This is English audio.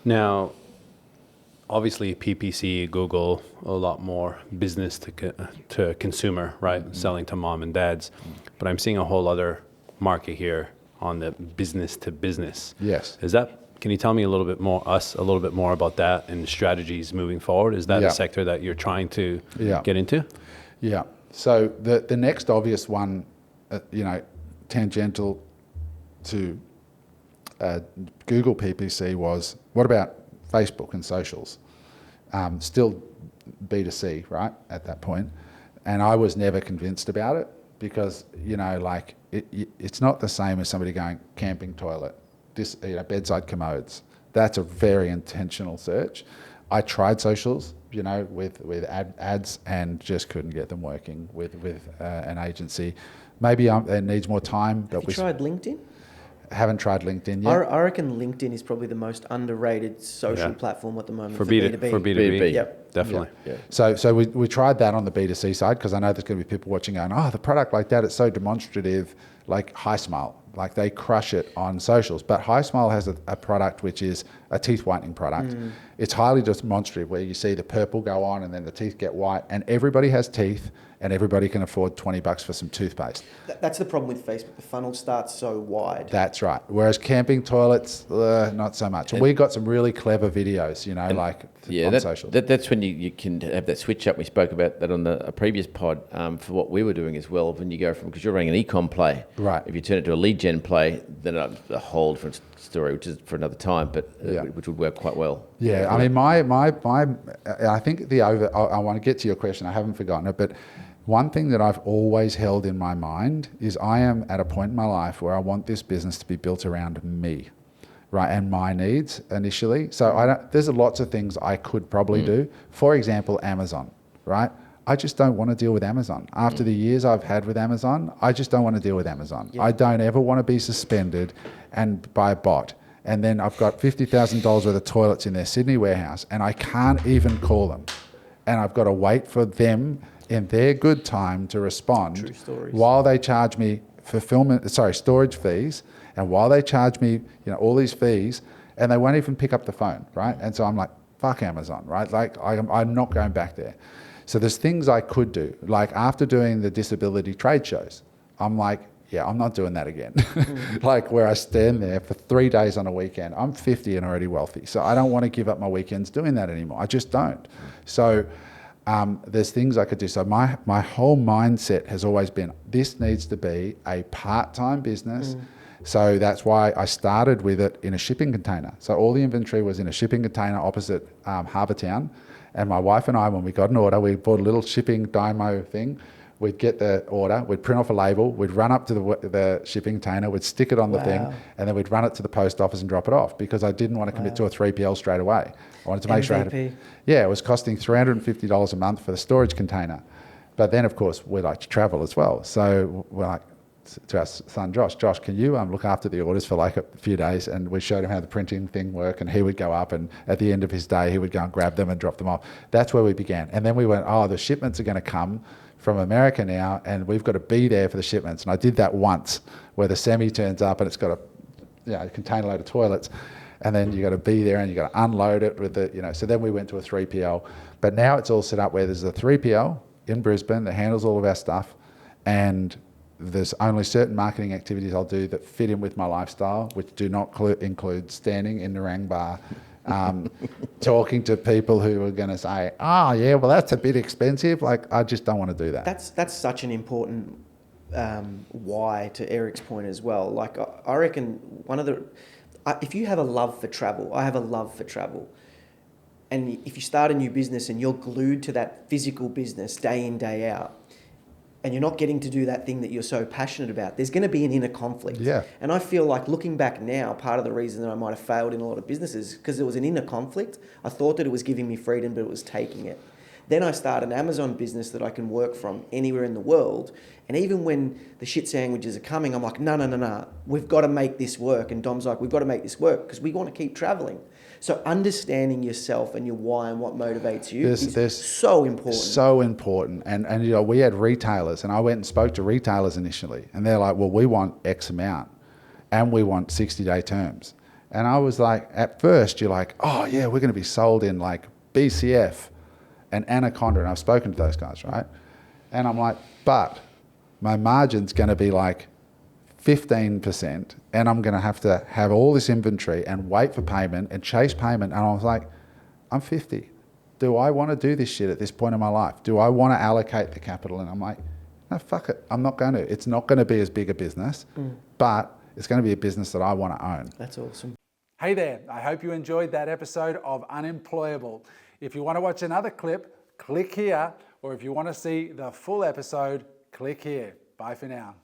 Now, obviously PPC, Google, a lot more business to consumer, right? Selling to mom and dads. But I'm seeing a whole other market here on the business to business. Yes. Can you tell me a little bit more about that and strategies moving forward? Is that a sector that you're trying to get into? Yeah. So the next obvious one, tangential to Google PPC was, what about Facebook and socials? Still B2C, right, at that point. And I was never convinced about it because, it's not the same as somebody going camping toilet, bedside commodes. That's a very intentional search. I tried socials, with ads and just couldn't get them working with an agency. Maybe it needs more time. Have you tried LinkedIn? Haven't tried LinkedIn yet. I reckon LinkedIn is probably the most underrated social platform at the moment for B2B. For B2B. Yep. Definitely. Yeah. So we tried that on the B2C side because I know there's going to be people watching going, the product like that, it's so demonstrative, like HiSmile. Like they crush it on socials. But HiSmile has a product which is a teeth whitening product. It's highly demonstrative where you see the purple go on and then the teeth get white and everybody has teeth and everybody can afford $20 for some toothpaste. That's the problem with Facebook. The funnel starts so wide. That's right. Whereas camping toilets, not so much. And we got some really clever videos, on social. That's when you can have that switch up. We spoke about that on a previous pod for what we were doing as well. When you go from, because you're running an e-com play. Right. If you turn it to a lead gen play, then a whole different story, which is for another time, but which would work quite well. Yeah. I mean, I think I want to get to your question. I haven't forgotten it, but one thing that I've always held in my mind is I am at a point in my life where I want this business to be built around me, right, and my needs initially. So there's lots of things I could probably do. For example, Amazon, right? I just don't want to deal with Amazon. After the years I've had with Amazon, I just don't want to deal with Amazon. Yeah. I don't ever want to be suspended and by a bot. And then I've got $50,000 worth of toilets in their Sydney warehouse and I can't even call them. And I've got to wait for them in their good time to respond while they charge me storage fees, and while they charge me, all these fees, and they won't even pick up the phone, right? And so I'm like, fuck Amazon, right? Like I'm not going back there. So there's things I could do. Like after doing the disability trade shows, I'm like, I'm not doing that again. Like where I stand there for 3 days on a weekend. I'm 50 and already wealthy. So I don't want to give up my weekends doing that anymore. I just don't. So there's things I could do. So my whole mindset has always been, this needs to be a part-time business. So that's why I started with it in a shipping container. So all the inventory was in a shipping container opposite Harbour Town. And my wife and I, when we got an order, we bought a little shipping dymo thing. We'd get the order, we'd print off a label, we'd run up to the shipping container, we'd stick it on the thing, and then we'd run it to the post office and drop it off because I didn't want to commit to a 3PL straight away. I wanted to make sure it was costing $350 a month for the storage container. But then, of course, we like to travel as well. So we're like, to our son Josh, can you look after the orders for like a few days? And we showed him how the printing thing worked, and he would go up and at the end of his day, he would go and grab them and drop them off. That's where we began. And then we went, the shipments are going to come from America now, and we've got to be there for the shipments. And I did that once, where the semi turns up and it's got a container load of toilets, and then you got to be there and you got to unload it with the, So then we went to a 3PL, but now it's all set up where there's a 3PL in Brisbane that handles all of our stuff, and there's only certain marketing activities I'll do that fit in with my lifestyle, which do not include standing in the Narang bar, talking to people who are going to say, well, that's a bit expensive. Like, I just don't want to do that. That's such an important why, to Eric's point as well. Like, I reckon if you have a love for travel, I have a love for travel. And if you start a new business and you're glued to that physical business day in, day out, and you're not getting to do that thing that you're so passionate about, there's going to be an inner conflict. Yeah. And I feel like, looking back now, part of the reason that I might have failed in a lot of businesses is because there was an inner conflict. I thought that it was giving me freedom, but it was taking it. Then I start an Amazon business that I can work from anywhere in the world. And even when the shit sandwiches are coming, I'm like, no. We've got to make this work. And Dom's like, we've got to make this work because we want to keep traveling. So understanding yourself and your why and what motivates you is so important. So important. And we had retailers, and I went and spoke to retailers initially, and they're like, well, we want X amount and we want 60-day terms. And I was like, at first you're like, oh yeah, we're going to be sold in like BCF and Anaconda. And I've spoken to those guys, right? And I'm like, but my margin's going to be like 15%, and I'm going to have all this inventory and wait for payment and chase payment. And I was like, I'm 50. Do I want to do this shit at this point in my life? Do I want to allocate the capital? And I'm like, no, fuck it. I'm not going to. It's not going to be as big a business, but it's going to be a business that I want to own. That's awesome. Hey there, I hope you enjoyed that episode of Unemployable. If you want to watch another clip, click here, or if you want to see the full episode, click here. Bye for now.